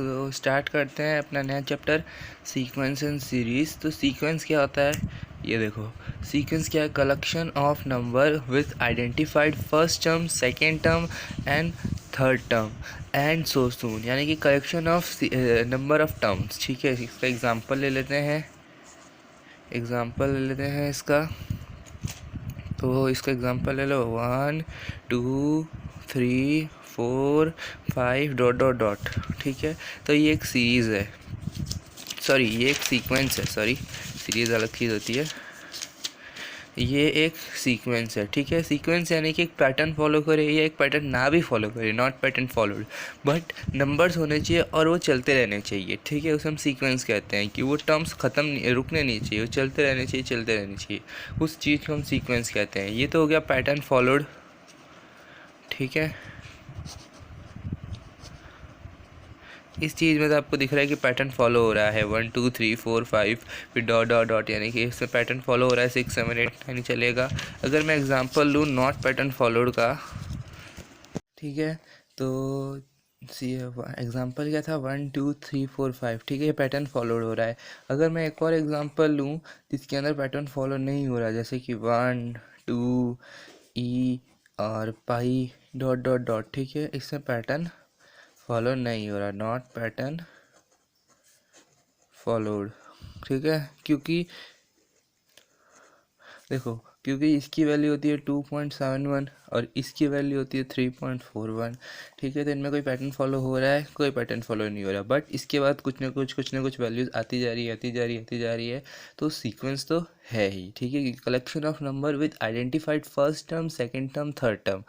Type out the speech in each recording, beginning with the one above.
तो स्टार्ट करते हैं अपना नया चैप्टर सीक्वेंस एंड सीरीज़। तो सीक्वेंस क्या होता है, ये देखो। सीक्वेंस क्या है, collection of number with identified first term, second term and third term and so soon, यानी कि collection of number of terms. ठीक है, इसका एग्जांपल ले लेते हैं। इसका। तो इसका एग्जांपल ले लो 1 2 3 4 5 डॉट डॉट डॉट। ठीक है, तो ये एक सीरीज़ है, सॉरी ये एक सीक्वेंस है, सॉरी सीरीज़ अलग चीज़ होती है, ये एक सीक्वेंस है। ठीक है, सीक्वेंस यानी कि एक पैटर्न फॉलो करे या एक पैटर्न ना भी फॉलो करे, not pattern followed, but numbers होने चाहिए और वो चलते रहने चाहिए। ठीक है, उसे हम सीक्वेंस कहते हैं कि वो टर्म्स रुकने नहीं चाहिए, वो चलते रहने चाहिए। उस चीज़ को हम सीक्वेंस कहते हैं। ये तो हो गया पैटर्न फॉलोड। ठीक है, इस चीज़ में तो आपको दिख रहा है कि पैटर्न फॉलो हो रहा है 1 2 3 4 5 फिर डॉट डॉट डॉट, यानी कि इसमें पैटर्न फॉलो हो रहा है 6 7 8 9 चलेगा। अगर मैं एग्जांपल लूँ नॉट पैटर्न फॉलोड का, ठीक है, तो सी एग्जांपल क्या था 1 2 3 4 5। ठीक है, ये पैटर्न फॉलोड हो रहा है। अगर मैं एक और एग्जांपल लूँ जिसके अंदर पैटर्न फॉलो नहीं हो रहा, जैसे कि 1 2 ई और पाई डॉट डॉट डॉट, ठीक है, इसमें पैटर्न फॉलो नहीं हो रहा, नॉट पैटर्न फॉलोड। ठीक है, क्योंकि देखो, क्योंकि इसकी वैल्यू होती है 2.71 और इसकी वैल्यू होती है 3.41। ठीक है, तो इनमें कोई पैटर्न फॉलो हो रहा है, कोई पैटर्न फॉलो नहीं हो रहा, बट इसके बाद कुछ ना कुछ वैल्यूज़ आती जा रही है, तो सीक्वेंस तो है ही। ठीक है, collection of number with identified first term, second term, third term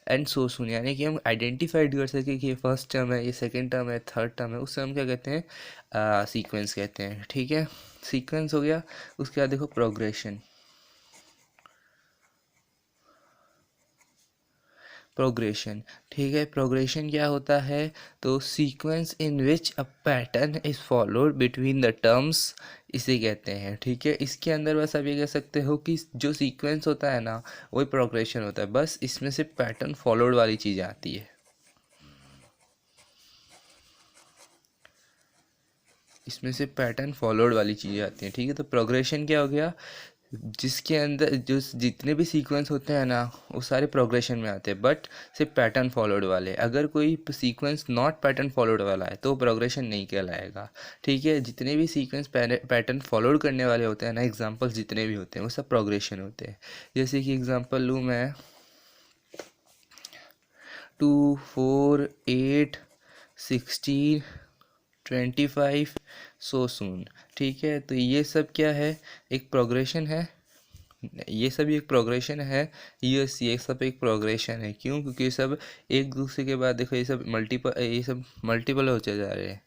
and so soon, यानी कि हम आइडेंटिफाइड कर सकें कि ये फर्स्ट टर्म है, ये सेकेंड टर्म है, थर्ड टर्म है, उससे हम क्या कहते हैं, सीक्वेंस कहते हैं। ठीक है, सीक्वेंस हो गया। उसके बाद देखो प्रोग्रेशन। ठीक है, प्रोग्रेशन क्या होता है, तो sequence in which a pattern is followed between the terms, इसे कहते हैं। ठीक है, इसके अंदर बस आप ये कह सकते हो कि जो सीक्वेंस होता है ना, वही प्रोग्रेशन होता है, बस इसमें से पैटर्न फॉलोड वाली चीज़ आती है। इसमें से पैटर्न फॉलोड वाली चीज़ें आती हैं। ठीक है, तो प्रोग्रेशन क्या हो गया, जिसके अंदर जो जितने भी सीक्वेंस होते हैं ना, वो सारे प्रोग्रेशन में आते हैं, बट सिर्फ पैटर्न फॉलोड वाले। अगर कोई सीक्वेंस नॉट पैटर्न फॉलोड वाला है तो प्रोग्रेशन नहीं कहलाएगा। ठीक है, जितने भी सीक्वेंस पैटर्न फॉलोड करने वाले होते हैं ना, एग्जांपल्स जितने भी होते हैं वो सब प्रोग्रेशन होते हैं। जैसे कि एग्जांपल लूँ मैं 2 4 8 16 25 सो सून। ठीक है, तो ये सब क्या है, एक प्रोग्रेशन है, ये सब एक प्रोग्रेशन है। ये सब एक प्रोग्रेशन है। क्यों, क्योंकि ये सब एक दूसरे के बाद देखो, ये सब मल्टीपल होते जा रहे हैं।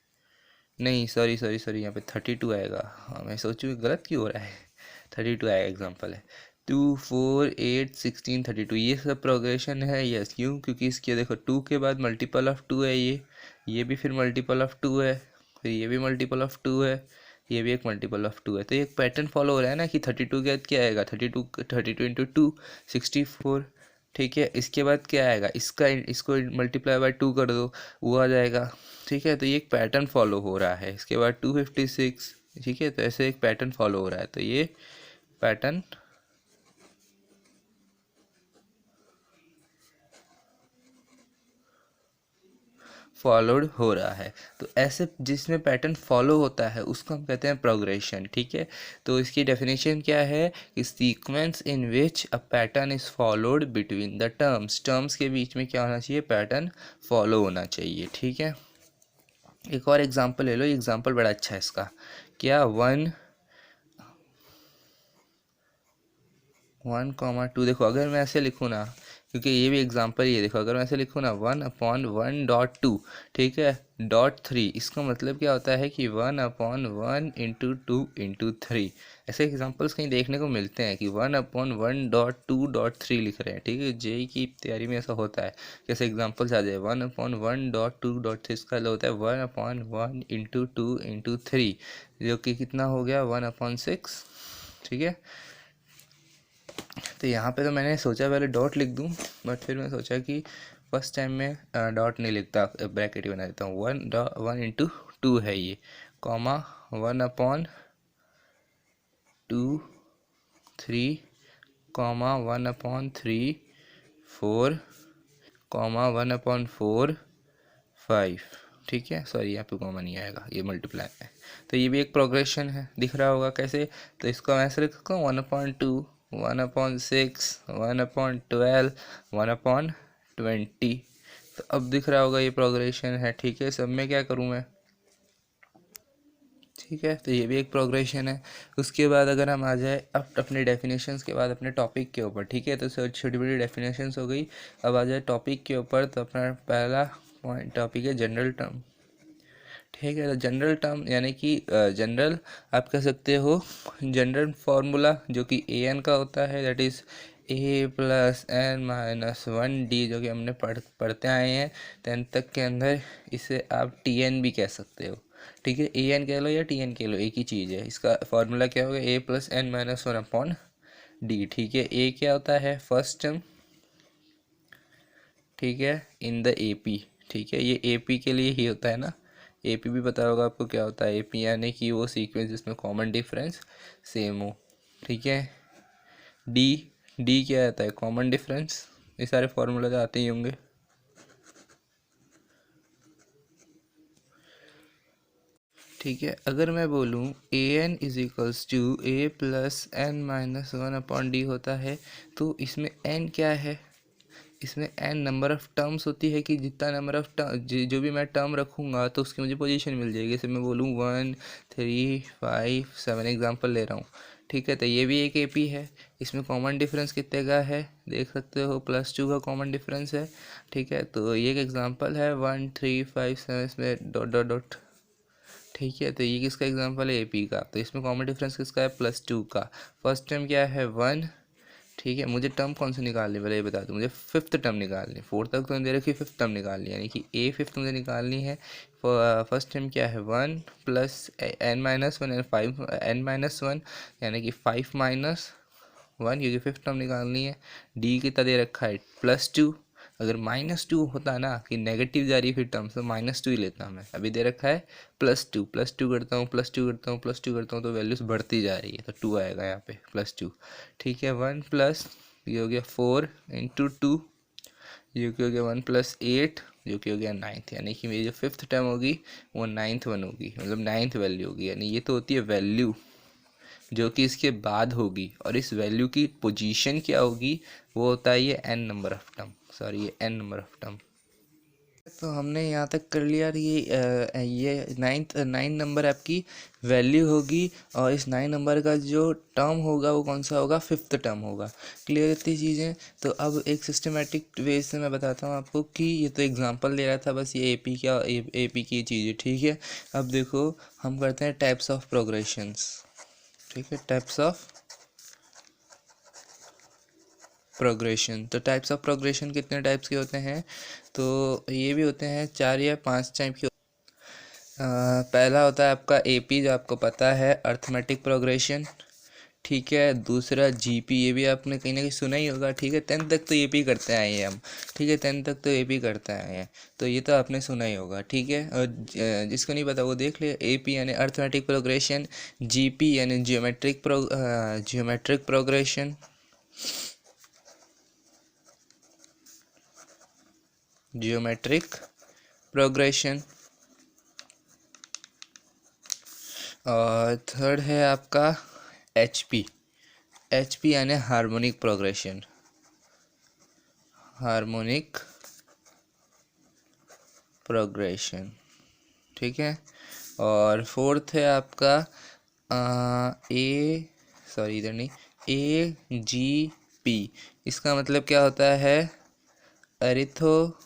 नहीं, सॉरी यहाँ पे 32 आएगा। हाँ, मैं सोचूँ गलत क्यों हो रहा है, 32 आएगा। एग्जांपल है 2 4 8 16 32, ये सब प्रोग्रेशन है। यस, क्यों, क्योंकि इसके देखो 2 के बाद मल्टीपल ऑफ 2 है, ये भी फिर मल्टीपल ऑफ 2 है, फिर ये भी मल्टीपल ऑफ 2 है, ये भी एक मल्टीपल ऑफ 2 है। तो एक पैटर्न फॉलो हो रहा है ना कि 32 के बाद क्या आएगा, 32 इंटू 2 64। ठीक है, इसके बाद क्या आएगा, इसको मल्टीप्लाई बाय 2 कर दो, वो आ जाएगा। ठीक है, तो ये एक पैटर्न फॉलो हो रहा है। इसके बाद 256। ठीक है, तो ऐसे एक पैटर्न फॉलो हो रहा है, तो ये पैटर्न फॉलोड हो रहा है। तो ऐसे जिसमें पैटर्न फॉलो होता है उसको हम कहते हैं प्रोग्रेशन। ठीक है, तो इसकी डेफिनेशन क्या है कि sequence in which a pattern is followed between the terms के बीच में क्या होना चाहिए, पैटर्न फॉलो होना चाहिए। ठीक है, एक और एग्जांपल ले लो, एग्जांपल बड़ा अच्छा है इसका। क्या 1,2, देखो अगर मैं ऐसे लिखूँ ना, क्योंकि ये भी एग्जांपल ही है, देखो अगर मैं ऐसे लिखूँ ना 1/1.2, ठीक है, .3, इसका मतलब क्या होता है कि 1/1 इंटू 2 इंटू 3। ऐसे एग्जांपल्स कहीं देखने को मिलते हैं कि 1/1.2.3 लिख रहे हैं। ठीक है, जेई की तैयारी में ऐसा होता है, जैसे एग्जांपल्स आ जाए 1/1.2.3, इसका होता है 1/1 इंटू 2 इंटू 3, जो कि कितना हो गया 1/6। ठीक है, तो यहाँ पे तो मैंने सोचा पहले डॉट लिख दूँ, बट फिर मैं सोचा कि फर्स्ट टाइम में डॉट नहीं लिखता, ब्रैकेट ही बना देता हूँ। 1/2 है ये, कॉमा 1/2 3, कॉमा 1/3 4, कॉमा 1/4 5। ठीक है, सॉरी यहाँ पे कॉमा नहीं आएगा, ये मल्टीप्लाई है। तो ये भी एक प्रोग्रेशन है, दिख रहा होगा कैसे। तो इसको मैं ऐसे लिख सकता हूँ 1/2 1/6 1/12 1/20। तो अब दिख रहा होगा ये प्रोग्रेशन है। ठीक है, सब में क्या करूँ मैं, ठीक है, तो ये भी एक प्रोग्रेशन है। उसके बाद अगर हम आ जाए अब अपने डेफिनेशंस के बाद अपने टॉपिक के ऊपर, ठीक है, तो छोटी बड़ी डेफिनेशंस हो गई। अब आ जाए टॉपिक के ऊपर, तो अपना पहला पॉइंट टॉपिक है जनरल टर्म। ठीक है, तो जनरल टर्म यानी कि जनरल आप कह सकते हो जनरल फार्मूला जो कि ए एन का होता है, दैट इज़ a+n-1d, जो कि हमने पढ़ते आए हैं 10th तक के अंदर। इसे आप टी एन भी कह सकते हो। ठीक है, ए एन कह लो या टी एन कह लो, एक ही चीज़ है। इसका फार्मूला क्या होगा, a+n-1/d। ठीक है, ए क्या होता है, फर्स्ट टर्म, ठीक है, इन द ए पी। ठीक है, ये ए पी के लिए ही होता है ना, ए पी भी पता होगा आपको क्या होता है। ए पी यानी कि वो सीक्वेंस जिसमें कॉमन डिफरेंस सेम हो। ठीक है, डी, डी क्या आता है, कॉमन डिफरेंस। ये सारे फॉर्मूला तो आते ही होंगे। ठीक है, अगर मैं बोलूँ a n is equals to a+n-1/d होता है, तो इसमें n क्या है, इसमें n नंबर ऑफ़ टर्म्स होती है कि जितना नंबर ऑफ़ टर्म जो भी मैं टर्म रखूँगा तो उसकी मुझे पोजीशन मिल जाएगी। जैसे मैं बोलूँ 1 3 5 7 एग्जांपल ले रहा हूँ। ठीक है, तो ये भी एक एपी है। इसमें कॉमन डिफरेंस कितने का है, देख सकते हो, +2 का कॉमन डिफरेंस है। ठीक है, तो ये एक एग्जांपल है 1 3 5 7, इसमें डॉट डॉट डॉट। ठीक है, तो ये किसका एग्जांपल है, एपी का। तो इसमें कॉमन डिफरेंस किसका है, +2 का। फर्स्ट टर्म क्या है, 1। ठीक है, मुझे टर्म कौन सी निकालनी, पहले ये बता दूँ, मुझे फिफ्थ टर्म निकालनी। फोर्थ तक तो दे रखी, फिफ्थ टर्म निकालनी, यानी कि ए फिफ्थ मुझे निकालनी है। फर्स्ट टर्म क्या है, 1 + n-1 5 n-1, यानी कि 5 - 1, क्योंकि फिफ्थ टर्म निकालनी है। डी कितना दे रखा है, +2। अगर -2 होता ना कि नेगेटिव जा रही है फिर टर्म, तो -2 ही लेता मैं। अभी दे रखा है +2, +2 करता हूँ, +2 करता हूँ, +2 करता हूँ, तो वैल्यूज बढ़ती जा रही है, तो 2 आएगा यहाँ पे, +2। ठीक है, 1 प्लस ये हो गया 4 × 2, जो कि हो गया 1 + 8, जो कि हो गया 9th, यानी कि मेरी जो फिफ्थ टर्म होगी वो 9th वन होगी, मतलब 9th वैल्यू होगी। यानी ये तो होती है वैल्यू जो कि इसके बाद होगी, और इस वैल्यू की पोजीशन क्या होगी, वो होता है ये n number of term, sorry ये n नंबर ऑफ टर्म। तो हमने यहाँ तक कर लिया। ये 9 नंबर आपकी वैल्यू होगी, और इस 9 नंबर का जो टर्म होगा वो कौन सा होगा, फिफ्थ टर्म होगा। क्लियर इतनी चीज़ें। तो अब एक सिस्टमेटिक वे से मैं बताता हूँ आपको कि ये तो एग्जांपल दे रहा था बस, ये एपी क्या एपी की चीज़ें। ठीक है, अब देखो हम करते हैं टाइप्स ऑफ प्रोग्रेशंस। ठीक है, टाइप्स ऑफ प्रोग्रेशन। तो टाइप्स ऑफ प्रोग्रेशन कितने टाइप्स के होते हैं, तो ये भी होते हैं 4 या 5 टाइप के। पहला होता है आपका एपी, जो आपको पता है, अर्थमेटिक प्रोग्रेशन। ठीक है, दूसरा जीपी, ये भी आपने कहीं ना कहीं सुना ही होगा। ठीक है, 10th तक तो एपी करते आए हैं हम। ठीक है, 10th तक तो एपी करते आए हैं, तो ये तो आपने सुना ही होगा। ठीक है, और जिसको नहीं पता वो देख ले। एपी यानी अर्थमेटिक प्रोग्रेशन, जीपी यानी जियोमेट्रिक प्रोग्रेशन, जियोमेट्रिक प्रोग्रेशन, और थर्ड है आपका एचपी। एचपी यानी हार्मोनिक प्रोग्रेशन, हार्मोनिक प्रोग्रेशन। ठीक है, और फोर्थ है आपका इधर नहीं, ए जी पी। इसका मतलब क्या होता है, अरिथोमेटिको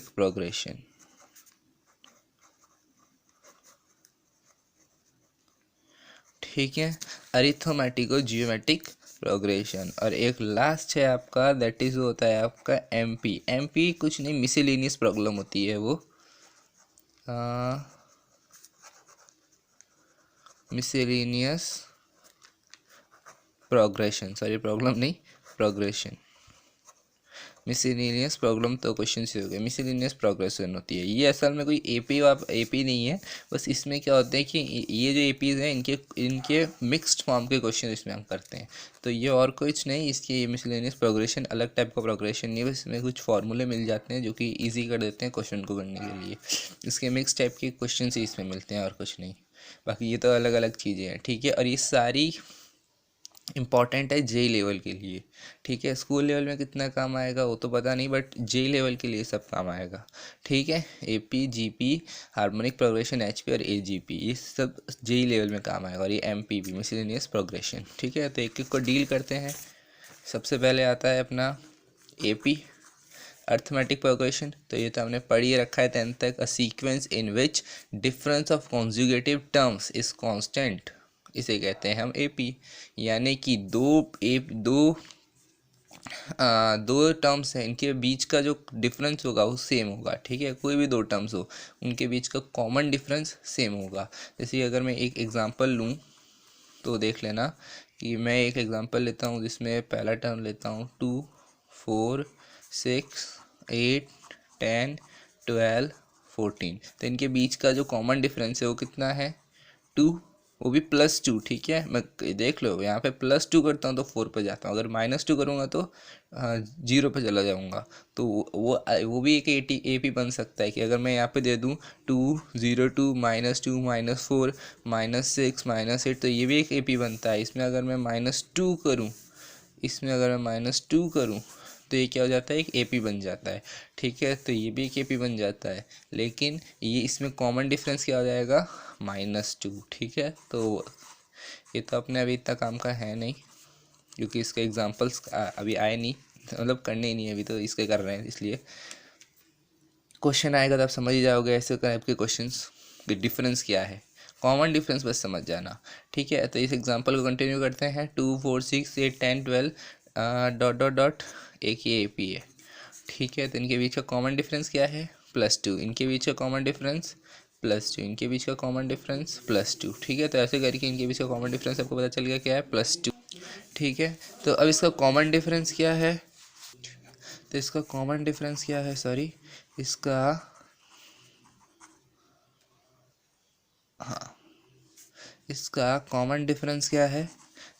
प्रोग्रेशन। ठीक है, अरिथोमेटिको जियोमेट्रिक प्रोग्रेशन। और एक लास्ट है आपका, दैट इज होता है आपका एमपी। एमपी कुछ नहीं, मिसलेनियस प्रॉब्लम होती है वो, मिसलेनियस प्रोग्रेशन, सॉरी प्रॉब्लम नहीं, प्रोग्रेशन। मिसलिनियस प्रॉब्लम तो क्वेश्चन से हो गया, मिसलिनियस प्रोग्रेशन होती है। ये असल में कोई एपी नहीं है, बस इसमें क्या होता है कि ये जो एपीज़ हैं इनके मिक्स्ड फॉर्म के क्वेश्चन इसमें हम करते हैं। तो ये और कुछ नहीं, इसकी मिसलिनियस प्रोग्रेशन अलग टाइप का प्रोग्रेशन नहीं है, बस इसमें कुछ फार्मूले मिल जाते हैं जो कि ईजी कर देते हैं क्वेश्चन को करने के लिए। इसके मिक्स टाइप के क्वेश्चन ही इसमें मिलते हैं और कुछ नहीं। बाकी ये तो अलग अलग चीज़ें हैं, ठीक है। और ये सारी इम्पॉर्टेंट है जे लेवल के लिए, ठीक है। स्कूल लेवल में कितना काम आएगा वो तो पता नहीं, बट जे लेवल के लिए सब काम आएगा, ठीक है। AP, GP, harmonic progression, HP और एजीपी, ये सब जे लेवल में काम आएगा। और ये एमपीपी, मिसलेनियस प्रोग्रेशन, ठीक है। तो एक एक को डील करते हैं। सबसे पहले आता है अपना एपी, अर्थमेटिक प्रोग्रेशन। तो ये तो हमने पढ़ ही रखा है 10th तक। A sequence in which difference of conjugative terms is constant, इसे कहते हैं हम एपी। यानी कि दो टर्म्स हैं, इनके बीच का जो डिफरेंस होगा वो सेम होगा, ठीक है। कोई भी दो टर्म्स हो उनके बीच का कॉमन डिफरेंस सेम होगा। जैसे अगर मैं एक एग्जांपल लूँ तो देख लेना कि मैं एक एग्जांपल लेता हूँ जिसमें पहला टर्म लेता हूँ 2, 4, 6, 8, 10, 12, 14। तो इनके बीच का जो कॉमन डिफरेंस है वो कितना है? 2, वो भी +2, ठीक है। मैं देख लो यहाँ पे +2 करता हूँ तो 4 पे जाता हूँ, अगर -2 करूँगा तो 0 पे चला जाऊँगा। तो वो भी एक एपी बन सकता है कि अगर मैं यहाँ पे दे दूँ 2, 0, 2, -2, -4, -6, -8, तो ये भी एक एपी बनता है। इसमें अगर मैं -2 करूँ, तो ये क्या हो जाता है? एक एपी बन जाता है, ठीक है। तो ये भी एक एपी बन जाता है, लेकिन ये इसमें कॉमन डिफरेंस क्या हो जाएगा? -2, ठीक है। तो ये तो अपने अभी इतना काम का है नहीं, क्योंकि इसके एग्जांपल्स अभी आए नहीं, मतलब करने ही नहीं, अभी तो इसके कर रहे हैं। इसलिए क्वेश्चन आएगा तो आप समझ ही जाओगे ऐसे टाइप के क्वेश्चंस कि डिफरेंस क्या है। कॉमन डिफरेंस बस समझ जाना, ठीक है। तो इस एग्जांपल को कंटिन्यू करते हैं। 2, 4, 6, 8, 10, 12 ... एक ये एपी है, ठीक है। तो इनके बीच का कॉमन डिफरेंस क्या है? +2। इनके बीच का कॉमन डिफरेंस +2, इनके बीच का कॉमन डिफरेंस +2, ठीक है। तो ऐसे करके इनके बीच का कॉमन डिफरेंस आपको पता चल गया क्या है? +2, ठीक है। तो अब इसका कॉमन डिफरेंस क्या है? तो इसका कॉमन डिफरेंस क्या है? सॉरी, इसका इसका कॉमन डिफरेंस क्या है?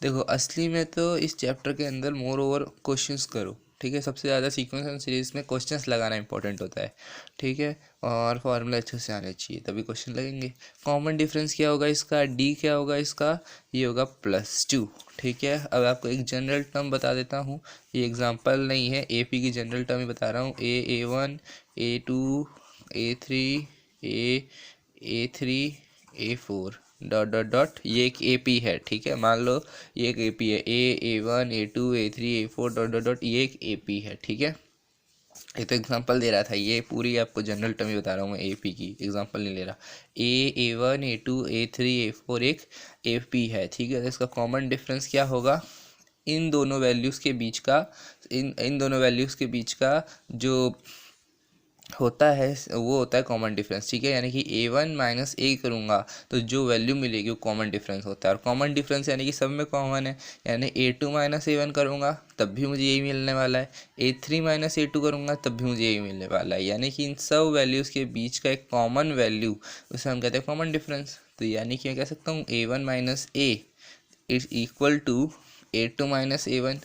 देखो, असली में तो इस चैप्टर के अंदर मोर ओवर क्वेश्चंस करो, ठीक है। सबसे ज़्यादा सीक्वेंस एंड सीरीज में क्वेश्चंस लगाना इंपॉर्टेंट होता है, ठीक है। और फॉर्मूला अच्छे से आने चाहिए तभी क्वेश्चन लगेंगे। कॉमन डिफरेंस क्या होगा इसका? डी क्या होगा इसका? ये होगा +2, ठीक है। अब आपको एक जनरल टर्म बता देता हूँ, ये एग्जाम्पल नहीं है, एपी की जनरल टर्म ही बता रहा हूँ। A1, A2, A3, A3, A4 ... ये एक एपी है, ठीक है। मान लो ये एक एपी है, A1, A2, A3, A4 ... ये एक एपी है, ठीक है। ये तो एग्जांपल दे रहा था, ये पूरी आपको जनरल टर्म ही बता रहा हूँ मैं, एपी की एग्जांपल नहीं ले रहा। A1, A2, A3, A4 एक एपी है, ठीक है। तो इसका कॉमन डिफरेंस क्या होगा? इन दोनों वैल्यूज़ के बीच का इन दोनों वैल्यूज़ के बीच का जो होता है वो होता है कॉमन डिफरेंस, ठीक है। यानी कि A1 - A करूँगा तो जो वैल्यू मिलेगी वो कॉमन डिफरेंस होता है। और कॉमन डिफरेंस यानी कि सब में कॉमन है, यानी A2 - A1 करूँगा तब भी मुझे यही मिलने वाला है, A3 - A2 करूँगा तब भी मुझे यही मिलने वाला है। यानी कि इन सब वैल्यूज़ के बीच का एक कॉमन वैल्यू, उसे हम कहते हैं कॉमन डिफरेंस। तो यानी कि मैं कह सकता हूँ A1 - A is equal to A2 - A1,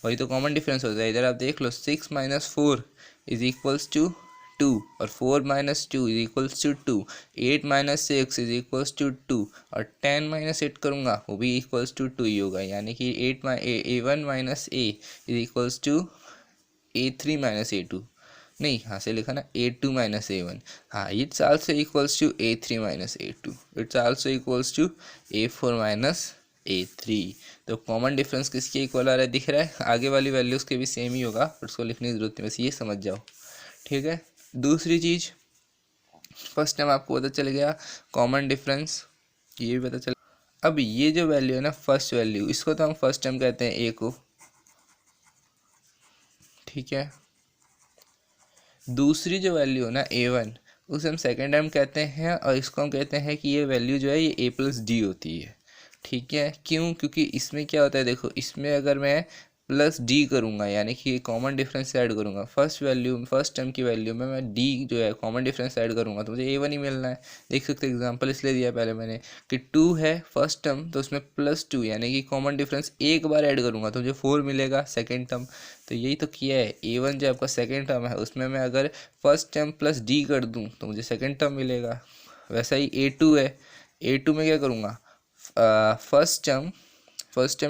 वही तो कॉमन डिफरेंस होता है। इधर आप देख लो, 6 - 4 इज इक्वल्स टू 2, और 4 - 2 is equals to 2, 8 - 6 is equals to 2, और 10 - 8 करूँगा वो भी इक्वल्स टू 2 ही होगा। यानी कि A1 - A is equals to A3 - A2, नहीं, हाँ से लिखा ना, A2 - A1। हाँ, it's also equals to A3 - A2, it's also equals to A4 - A3। तो कॉमन डिफरेंस किसके इक्वल आ रहा है दिख रहा है? आगे वाली वैल्यूज़ के भी सेम ही होगा, उसको लिखने की जरूरत नहीं, बस ये समझ जाओ, ठीक है। दूसरी चीज़, फर्स्ट टाइम आपको पता चल गया कॉमन डिफरेंस, ये भी पता चल। अब ये जो वैल्यू है ना, फर्स्ट वैल्यू, इसको तो हम फर्स्ट टाइम कहते हैं A को, ठीक है। दूसरी जो वैल्यू है ना A1, उसे हम सेकेंड टाइम कहते हैं, और इसको हम कहते हैं कि ये वैल्यू जो है ये A + D होती है, ठीक है, क्यों? क्योंकि इसमें क्या होता है, देखो इसमें अगर मैं प्लस डी करूँगा यानी कि कॉमन डिफरेंस ऐड करूँगा, फर्स्ट टर्म की वैल्यू में मैं डी जो है कॉमन डिफरेंस ऐड करूँगा तो मुझे A1 ही मिलना है। देख सकते एग्जांपल इसलिए दिया पहले मैंने कि 2 है फर्स्ट टर्म, तो उसमें +2 यानी कि कॉमन डिफरेंस एक बार ऐड करूँगा तो मुझे 4 मिलेगा सेकेंड टर्म। तो यही तो किया है, A1 जो आपका सेकेंड टर्म है उसमें मैं अगर फर्स्ट टर्म प्लस डी कर दूँ तो मुझे सेकेंड टर्म मिलेगा। वैसा ही A2 है, A2 में क्या करूँगा, फर्स्ट टर्म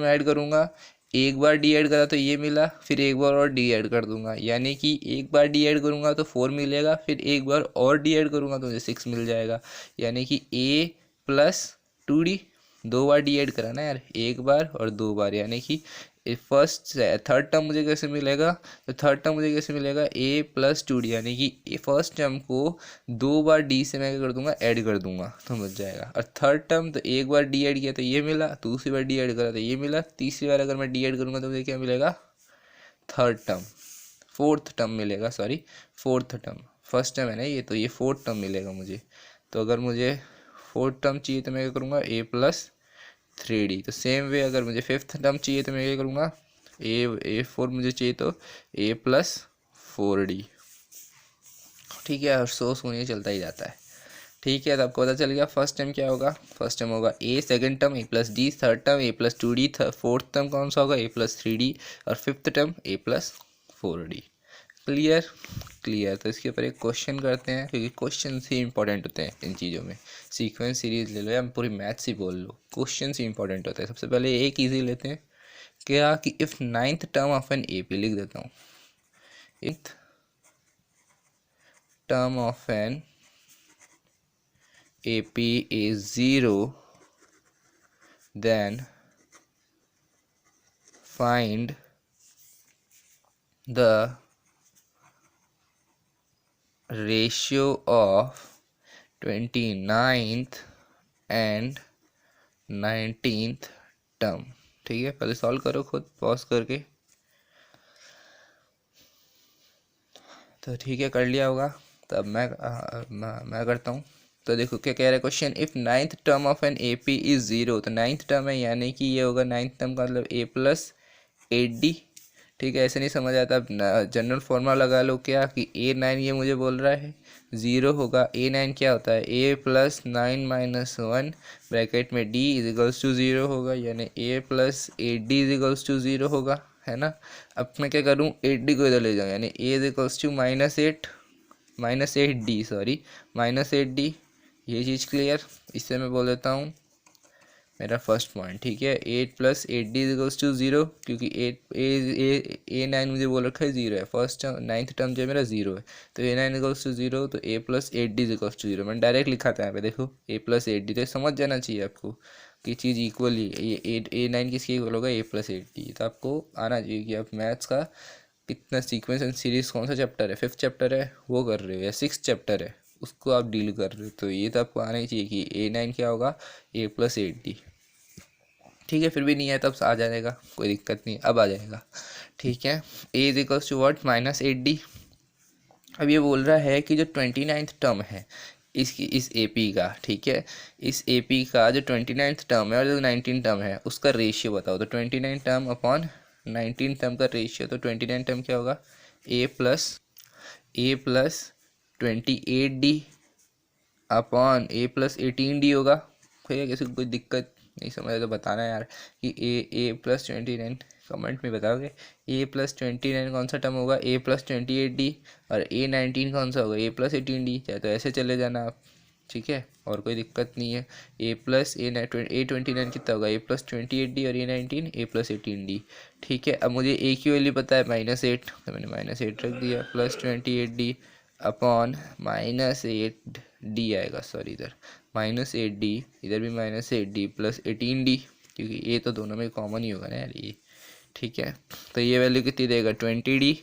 ऐड करूँगा, एक बार डी ऐड करा तो ये मिला, फिर एक बार और डी ऐड कर दूंगा, यानी कि एक बार डी ऐड करूँगा तो 4 मिलेगा, फिर एक बार और डी ऐड करूँगा तो मुझे 6 मिल जाएगा। यानी कि A+2D, दो बार डी ऐड करा ना यार, एक बार और दो बार, यानी कि थर्ड टर्म मुझे कैसे मिलेगा, तो थर्ड टर्म मुझे कैसे मिलेगा, A+2D, यानी कि फर्स्ट टर्म को दो बार डी से मैं क्या कर दूंगा, ऐड कर दूंगा तो मिल जाएगा। और थर्ड टर्म तो एक बार डी ऐड किया तो ये मिला, दूसरी बार डी ऐड करा तो ये मिला, तीसरी बार अगर मैं डी ऐड करूँगा तो मुझे क्या मिलेगा, फोर्थ टर्म मिलेगा, sorry fourth term, first term है ना ये, तो ये फोर्थ टर्म मिलेगा मुझे। तो अगर मुझे फोर्थ टर्म चाहिए तो मैं क्या करूँगा, A+3D। तो सेम वे अगर मुझे फिफ्थ टर्म चाहिए तो मैं क्या करूँगा, A4 मुझे चाहिए तो A+4D। ठीक है, और सोर्स ये चलता ही जाता है। ठीक है, तो आपको पता चल गया फर्स्ट टर्म क्या होगा, फर्स्ट टर्म होगा A, second term A+D, third term A+2D, fourth term कौन सा होगा, A+3D, और fifth term A+4D। Clear clear. तो इसके ऊपर एक क्वेश्चन करते हैं, क्योंकि क्वेश्चन ही इंपॉर्टेंट होते हैं इन चीज़ों में। सीक्वेंस सीरीज ले लो या पूरी मैथ्स ही बोल लो, क्वेश्चन ही इंपॉर्टेंट होते हैं। सबसे पहले एक इजी लेते हैं, क्या कि if ninth term of an AP, लिख देता हूँ, if term of an AP is 0, then find the ratio of 29th and 19th term. ठीक है, पहले सॉल्व करो खुद पॉज करके। तो ठीक है, कर लिया होगा, तब मैं करता हूँ। तो देखो क्या कह रहा है question, if ninth term of an AP is 0, तो नाइन्थ टर्म है यानी कि ये होगा नाइन्थ टर्म का मतलब A+8D। ठीक है, ऐसे नहीं समझ आता, अब जनरल फॉर्मूला लगा लो, क्या कि A9 ये मुझे बोल रहा है 0 होगा, A9 क्या होता है, A+9 - 1 ब्रैकेट में D इजिकल्स टू 0 होगा, यानी A+8D इजिकल्स टू 0 होगा, है ना। अब मैं क्या करूँ, 8D को इधर ले जाऊँ, यानी A equals to -8D, sorry -8D। ये चीज़ क्लियर, इससे मैं बोल देता हूँ मेरा फर्स्ट पॉइंट। ठीक है, 8+8D इजिकल्स टू 0, क्योंकि A9 मुझे बोल रखा है 0 है, फर्स्ट टर्म नाइन्थ टर्म जो है मेरा 0 है, तो A9 इजिकल्स टू 0, तो A+8D इजिकल्स टू 0। मैंने डायरेक्ट लिखा था यहाँ पे, देखो A+8D, तो समझ जाना चाहिए आपको कि चीज़ इक्वली, ये A9 किसके इक्वल होगा, A+8D। तो आपको आना चाहिए कि आप मैथ्स का कितना सीक्वेंस एंड सीरीज कौन सा चैप्टर है, फिफ्थ चैप्टर है वो कर रहे हो या सिक्स चैप्टर है उसको आप डील कर रहे हो, तो ये तो आपको आना ही चाहिए कि A9 क्या होगा, A+8D। ठीक है, फिर भी नहीं है तब आ जाएगा, कोई दिक्कत नहीं, अब आ जाएगा। ठीक है, A equals to what, -8D। अब ये बोल रहा है कि जो 29th टर्म है इस AP का, ठीक है, इस AP का जो 29th टर्म है और जो 19 टर्म है उसका रेशियो बताओ। तो 29 टर्म अपॉन 19 टर्म का रेशियो, तो 29 टर्म क्या होगा, A+28D अपॉन A+18D होगा। भैया किसी को कोई दिक्कत नहीं समझ तो बताना यार कि A+29 कमेंट में बताओगे। A+29 कौन सा टर्म होगा, A+28D, और A19 कौन सा होगा, A+18D। चाहे तो ऐसे चले जाना आप, ठीक है, और कोई दिक्कत नहीं है। A29 कितना होगा, A+28D, और A19 A+18D। ठीक है, अब मुझे A की वैल्यू पता है -8, तो मैंने -8 रख दिया, +28D अपॉन -8D आएगा, सॉरी इधर -8D, इधर भी -8D +18D, क्योंकि ये तो दोनों में कॉमन ही होगा ना यार ये। ठीक है, तो ये वैल्यू कितनी देगा, 20D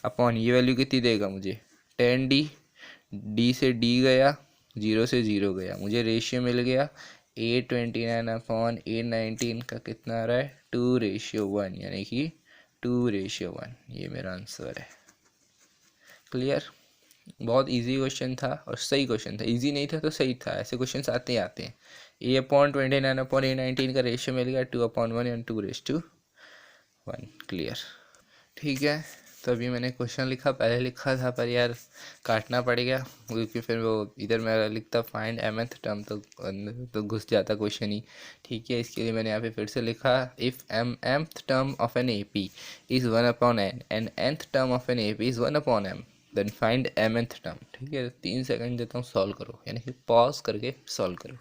अपॉन ये वैल्यू कितनी देगा मुझे, 10D। D से D गया, 0 से 0 गया, मुझे रेशियो मिल गया A29 अपॉन A19 का कितना आ रहा है, 2:1, यानी कि 2:1। ये मेरा आंसर है। क्लियर बहुत इजी क्वेश्चन था और सही क्वेश्चन था, इजी नहीं था तो सही था, ऐसे क्वेश्चन आते ही आते हैं। A/29/A/19 का रेशियो मिल गया 2/1 एंड 2:1। क्लियर। ठीक है, तो अभी मैंने क्वेश्चन लिखा, पहले लिखा था पर यार काटना पड़ गया क्योंकि फिर वो इधर मैं लिखता फाइंड mth टर्म तो घुस जाता क्वेश्चन ही। ठीक है, इसके लिए मैंने यहाँ पे फिर से लिखा if mth term of an AP is 1/n and nth term of an AP is 1/m then find mth term. ठीक है, 3 सेकंड देता हूँ, सॉल्व करो, यानी कि पॉज करके सॉल्व करो।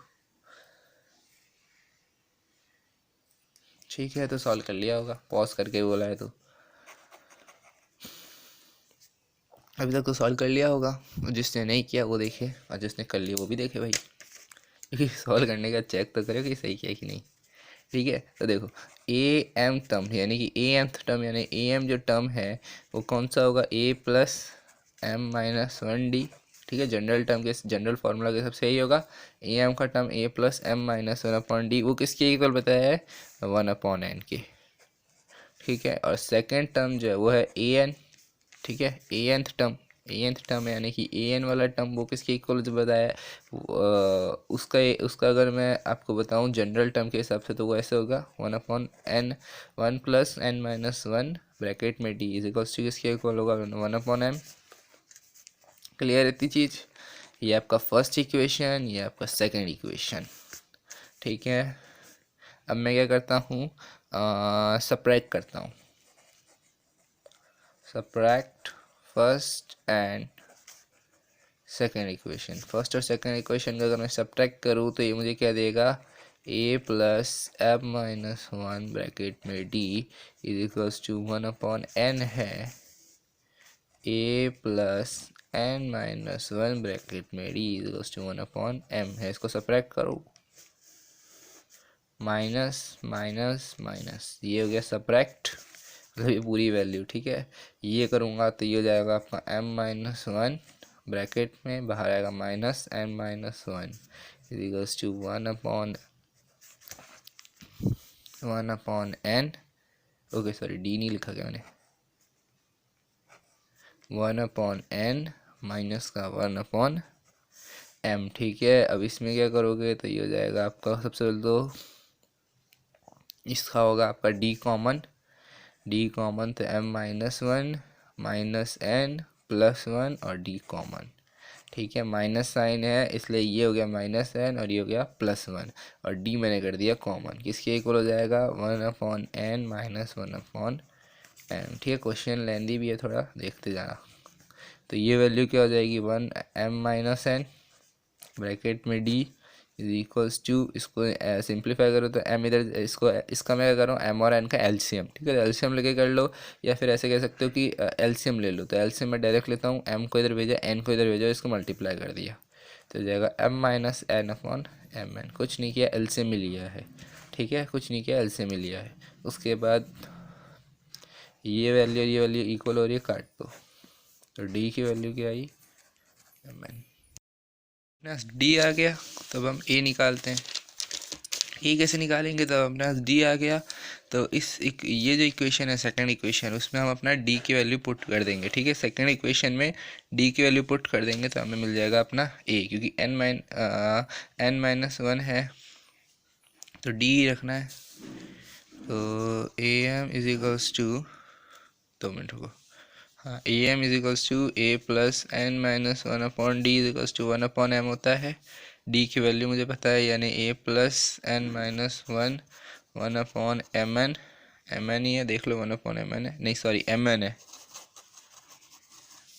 ठीक है, तो सॉल्व कर लिया होगा, पॉज करके बोला है तो अभी तक तो सॉल्व कर लिया होगा। जिसने नहीं किया वो देखे और जिसने कर लिया वो भी देखे भाई, क्योंकि सॉल्व करने का चेक तो करो कि सही किया कि नहीं। ठीक है, तो देखो AM टर्म यानी कि AM टर्म यानी AM जो टर्म है वो कौन सा होगा, A+M-1D। ठीक है, जनरल टर्म के जनरल फार्मूला के सबसे यही होगा, AM का टर्म A+M-1/D, वो किसके इक्वल बताया है, 1/n के। ठीक है, और सेकेंड टर्म जो है वो है AN। ठीक है, ANth टर्म यानी कि AN वाला टर्म वो किसके इक्वल बताया है, उसका अगर मैं आपको बताऊं जनरल टर्म के हिसाब से तो वो ऐसे होगा 1/n 1+n-1 ब्रैकेट में D इज इक्वल्स टू किसके इक्वल होगा, 1/m। क्लियर इतनी चीज़, ये आपका फर्स्ट इक्वेशन, ये आपका सेकंड इक्वेशन। ठीक है, अब मैं क्या करता हूँ, सब्ट्रैक्ट करता हूँ, subtract first and second equation. First और सेकेंड इक्वेशन का अगर मैं सब्ट्रैक्ट करूँ तो ये मुझे क्या देगा, A+M-1 ब्रैकेट में D is equals to 1/n है, A+n-1 ब्रैकेट में D is equals to 1/m है। इसको सब्ट्रैक्ट करो, माइनस माइनस माइनस, ये हो गया सब्ट्रैक्ट, मतलब ये पूरी वैल्यू। ठीक है, ये करूँगा तो ये हो जाएगा आपका m-1 ब्रैकेट में, बाहर आएगा -n-1 is equals to 1/n। Okay sorry, d नहीं लिखा क्या मैंने, 1/n माइनस का 1/m। ठीक है, अब इसमें क्या करोगे तो ये हो जाएगा आपका, सबसे पहले तो इसका होगा आपका d कॉमन, तो m-1 -n+1 और d कॉमन। ठीक है, माइनस साइन है इसलिए ये हो गया -n और ये हो गया +1 और d मैंने कर दिया कॉमन, किसके इक्वल हो जाएगा 1/n - 1/m। ठीक है, क्वेश्चन लेंदी भी है थोड़ा, देखते जाना। तो ये वैल्यू क्या हो जाएगी, 1m - n ब्रैकेट में d इज इक्वल्स टू, इसको सिंप्लीफाई करो तो m इधर, इसका मैं क्या कर रहा हूँ, m और n का एलसीएम। ठीक है, तो एलसीएम लेके कर लो, या फिर ऐसे कह सकते हो कि एलसीएम ले लो। तो एलसीएम मैं डायरेक्ट लेता हूँ, m को इधर भेजा, n को इधर भेजा, इसको मल्टीप्लाई कर दिया तो जाएगा m - n/mn। कुछ नहीं किया, एलसीएम ही लिया है। ठीक है, कुछ नहीं किया, एलसीएम ही लिया है। उसके बाद ये वैल्यू इक्वल हो रही है, काट दो, तो d की वैल्यू क्या आई, mn। डी आ गया, तब हम ए निकालते हैं। ए कैसे निकालेंगे, तब अपने पास डी आ गया तो ये जो इक्वेशन है सेकंड इक्वेशन, उसमें हम अपना डी की वैल्यू पुट कर देंगे। ठीक है, सेकंड इक्वेशन में डी की वैल्यू पुट कर देंगे तो हमें मिल जाएगा अपना ए, क्योंकि n-1 है तो डी रखना है। तो a m is equals to, 2 minute रुको, हाँ, a m is equals to A+n-1/d is equals to 1/m होता है। d की वैल्यू मुझे पता है, यानी A+n-1 1/mn, mn ही है, देख लो 1/mn है, नहीं सॉरी mn है,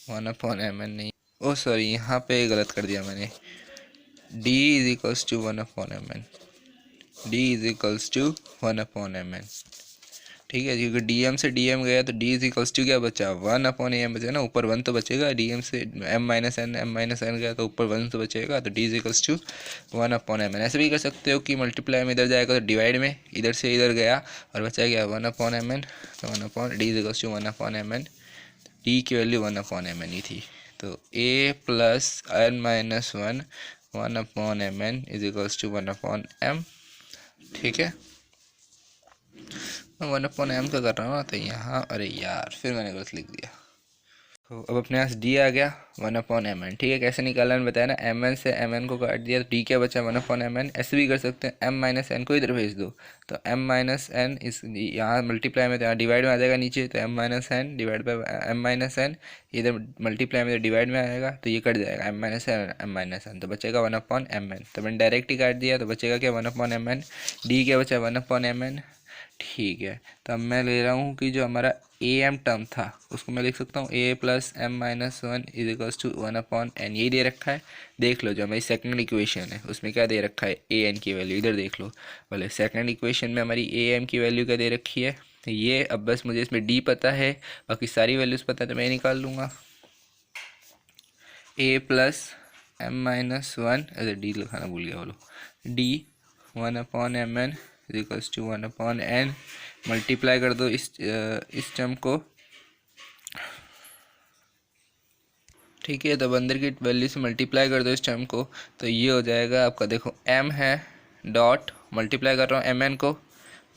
1/mn नहीं, ओ सॉरी यहाँ पे गलत कर दिया मैंने, d is equals to 1/mn, d is equals to 1/mn। ठीक है, क्योंकि डीएम से डीएम गया तो डी इज इक्वल्स टू क्या बचा, 1/am बचा ना, ऊपर 1 तो बचेगा, डीएम से m-n गया तो ऊपर 1 तो बचेगा, तो D is equals to 1/m। ऐसे भी कर सकते हो कि मल्टीप्लाई में इधर जाएगा तो डिवाइड में इधर से इधर गया और बचा गया 1/mn, तो 1/d is equals to 1/mn। D की वैल्यू 1/mn ही थी, तो A+n-1 1/mn is equals to 1/m। ठीक है, मैं 1/m का कर रहा हूँ ना, तो यहाँ, अरे यार फिर मैंने गलत लिख दिया। तो अब अपने पास डी आ गया 1/mn। ठीक है, कैसे निकालना बताया ना, mn से mn को काट दिया तो डी क्या बचा 1/mn। ऐसे भी कर सकते हैं, m माइनस एन को इधर भेज दो तो m माइनस एन इस यहाँ मल्टीप्लाई में तो यहाँ डिवाइड में आ जाएगा नीचे, तो m minus n divide by m minus n, इधर मल्टीप्लाई में तो डिवाइड में आएगा तो ये कट जाएगा m minus n m minus n, तो बचेगा 1/mn। तो मैंने डायरेक्ट ही काट दिया तो बचेगा क्या 1/mn। डी क्या बचा 1/mn। ठीक है, तो अब मैं ले रहा हूँ कि जो हमारा ए एम टर्म था उसको मैं लिख सकता हूँ a plus m minus 1 is equals to 1/n। यही दे रखा है, देख लो जो हमारी सेकंड इक्वेशन है उसमें क्या दे रखा है ए एन की वैल्यू, इधर देख लो। बोले सेकंड इक्वेशन में हमारी ए एम की वैल्यू क्या दे रखी है, तो ये अब बस मुझे इसमें डी पता है, बाकी सारी वैल्यूज़ पता है तो मैं निकाल लूँगा। a प्लस m माइनस 1, अरे डी लिखाना भूल गया, बोलो d 1/mn is equals to 1/n। Multiply कर दो इस टर्म को। ठीक है, तब अंदर की वैल्यू से मल्टीप्लाई कर दो इस टर्म को तो ये हो जाएगा आपका, देखो m है डॉट मल्टीप्लाई कर रहा हूँ एम एन को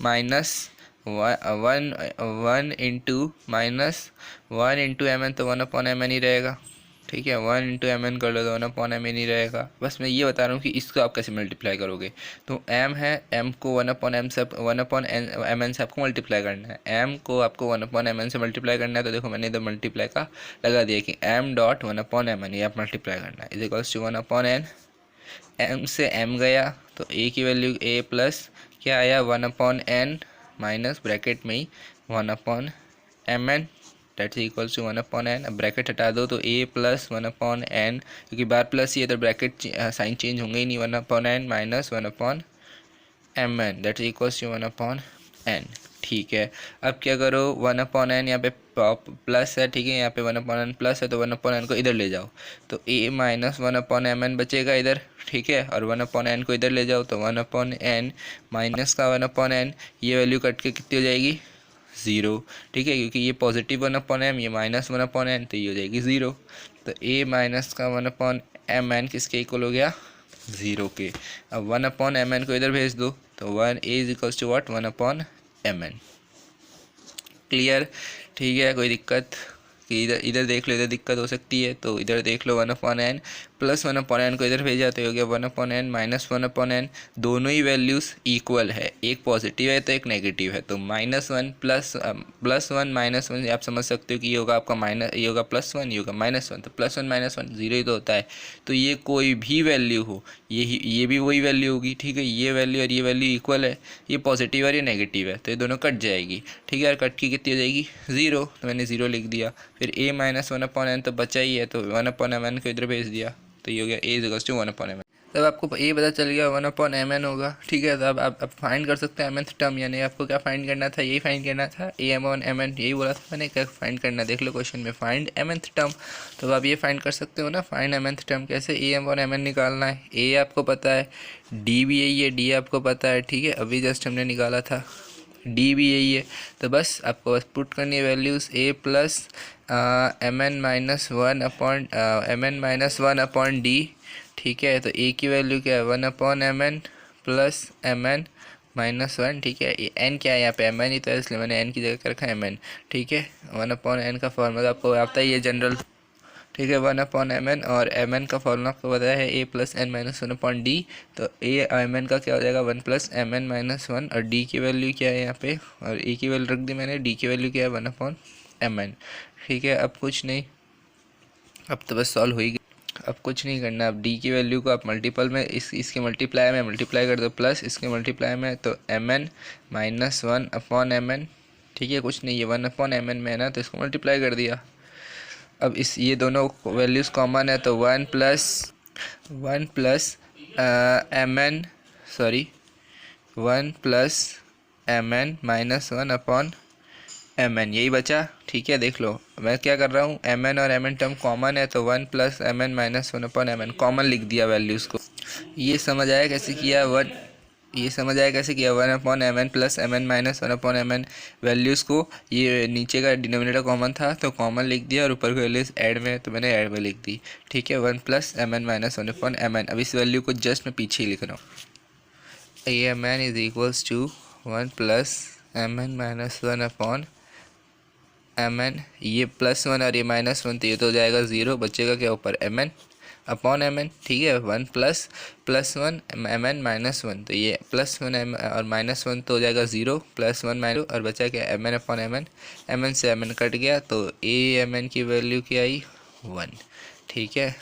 minus 1 into minus 1 into m n, तो 1/mn ही रहेगा। ठीक है, 1 इंटू एम एन कर लो तो 1/mn ही रहेगा। बस मैं ये बता रहा हूँ कि इसको आप कैसे मल्टीप्लाई करोगे। तो m है, m को 1/m से 1/mn से आपको मल्टीप्लाई करना है, m को आपको 1/mn से मल्टीप्लाई करना है। तो देखो मैंने इधर मल्टीप्लाई का लगा दिया कि m डॉट 1/mn ये आप मल्टीप्लाई करना है is equals to 1/n। m से m गया तो a की वैल्यू a प्लस क्या आया 1/n माइनस ब्रैकेट में ही 1/mn that's equals to 1/n। अब ब्रैकेट हटा दो तो a प्लस 1/n, क्योंकि बार प्लस ही है तो ब्रैकेट साइन चेंज होंगे ही नहीं, 1/n minus 1/mn that's equals to 1/n। ठीक है, अब क्या करो 1/n यहाँ पे प्लस है, ठीक है यहाँ पे 1/n प्लस है तो 1/n को इधर ले जाओ तो a माइनस 1/mn बचेगा इधर। ठीक है, और 1/n को इधर ले जाओ तो 1/n माइनस का 1/n, ये वैल्यू कट के कितनी हो जाएगी 0। ठीक है, क्योंकि ये पॉजिटिव 1/m ये माइनस 1/n तो ये हो जाएगी 0। तो a माइनस का 1/mn किसके इक्वल हो गया 0 के। अब 1/mn को इधर भेज दो तो 1 a is equals to what 1/mn। Clear. ठीक है, कोई दिक्कत कि इधर इधर देख लो, इधर दिक्कत हो सकती है तो इधर देख लो 1/n प्लस 1/n को इधर भेजा तो हो गया 1/n माइनस 1/n। दोनों ही वैल्यूज़ इक्वल है, एक पॉजिटिव है तो एक नेगेटिव है, तो -1 +1 -1 आप समझ सकते हो कि ये होगा आपका माइनस, ये होगा +1 ये होगा -1, तो +1 -1 0 ही तो होता है। तो ये कोई भी वैल्यू हो, ये भी वही वैल्यू होगी। ठीक है, ये वैल्यू और ये वैल्यू इक्वल है, ये पॉजिटिव और ये नेगेटिव है तो ये दोनों कट जाएगी। ठीक है, और कट की कितनी हो जाएगी 0, तो मैंने 0 लिख दिया। फिर a माइनस 1/n तो बचा ही है तो 1/mn को इधर भेज दिया तो ये हो गया a is equals to 1/mn। तब आपको a पता चल गया 1/mn होगा। ठीक है, तब आप फाइंड कर सकते हैं mnth टर्म, यानी आपको क्या फाइंड करना था, यही फाइंड करना था a/mn, यही बोला था मैंने क्या फाइंड करना। देख लो क्वेश्चन में फाइंड mnth टर्म, तो आप ये फाइंड कर सकते हो ना फाइंड mnth टर्म कैसे, a/mn निकालना है। a आपको पता है, d भी यही है, d आपको पता है। ठीक है, अभी जस्ट हमने निकाला था, डी भी यही है। तो बस आपको बस पुट करनी है values a plus mn minus 1/d। ठीक है, तो a की वैल्यू क्या है 1/mn प्लस mn माइनस 1। ठीक है, ये n क्या है यहाँ पे mn ही तो है, इसलिए मैंने n की जगह कर रखा है mn। ठीक है, 1/n का फॉर्मूला आपको आता ही है जनरल। ठीक है, 1/mn और mn का फॉर्मूला आपको पता है a plus n minus 1/d। तो a mn का क्या हो जाएगा 1 प्लस mn माइनस 1, और d की वैल्यू क्या है यहाँ पे, और a की वैल्यू रख दी मैंने, d की वैल्यू क्या है 1/mn। ठीक है, अब कुछ नहीं, अब तो बस सॉल्व हो ही गया। अब कुछ नहीं करना, अब d की वैल्यू को आप मल्टीपल में इसके मल्टीप्लाई में मल्टीप्लाई कर दो, प्लस इसके मल्टीप्लाई में तो mn माइनस 1/mn। ठीक है, कुछ नहीं, ये 1/mn में है ना तो इसको मल्टीप्लाई कर दिया। अब इस ये दोनों वैल्यूज़ कॉमन है तो 1 plus mn sorry 1 plus mn minus 1/mn यही बचा। ठीक है, देख लो मैं क्या कर रहा हूँ, mn और mn टर्म कॉमन है तो 1 plus mn minus 1/mn common लिख दिया वैल्यूज़ को। ये समझ आया कैसे किया 1/mn plus mn minus 1/mn values को, ये नीचे का डिनोमिनेटर कॉमन था तो कॉमन लिख दिया, और ऊपर की वैल्यूज़ ऐड में तो मैंने ऐड में लिख दी। ठीक है, 1 प्लस mn माइनस 1/mn। अब इस वैल्यू को जस्ट मैं पीछे ही लिख रहा हूँ, amn is equals to 1 plus mn minus 1/mn m n, ये +1 और ये -1, तो ये तो हो जाएगा 0, बचेगा क्या ऊपर m n upon m n, ठीक है। 1 प्लस 1 एम एन -1, तो ये +1 एम और -1 तो हो जाएगा 0, +1 - और बचा क्या m n upon m n से एम एन कट गया, तो ए एम एन की वैल्यू क्या आई 1, ठीक है।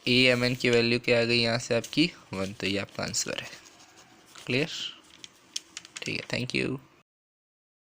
ए एम एन की वैल्यू क्या आ गई यहाँ से आपकी 1, तो ये आपका आंसर है। क्लियर, ठीक है, थैंक यू।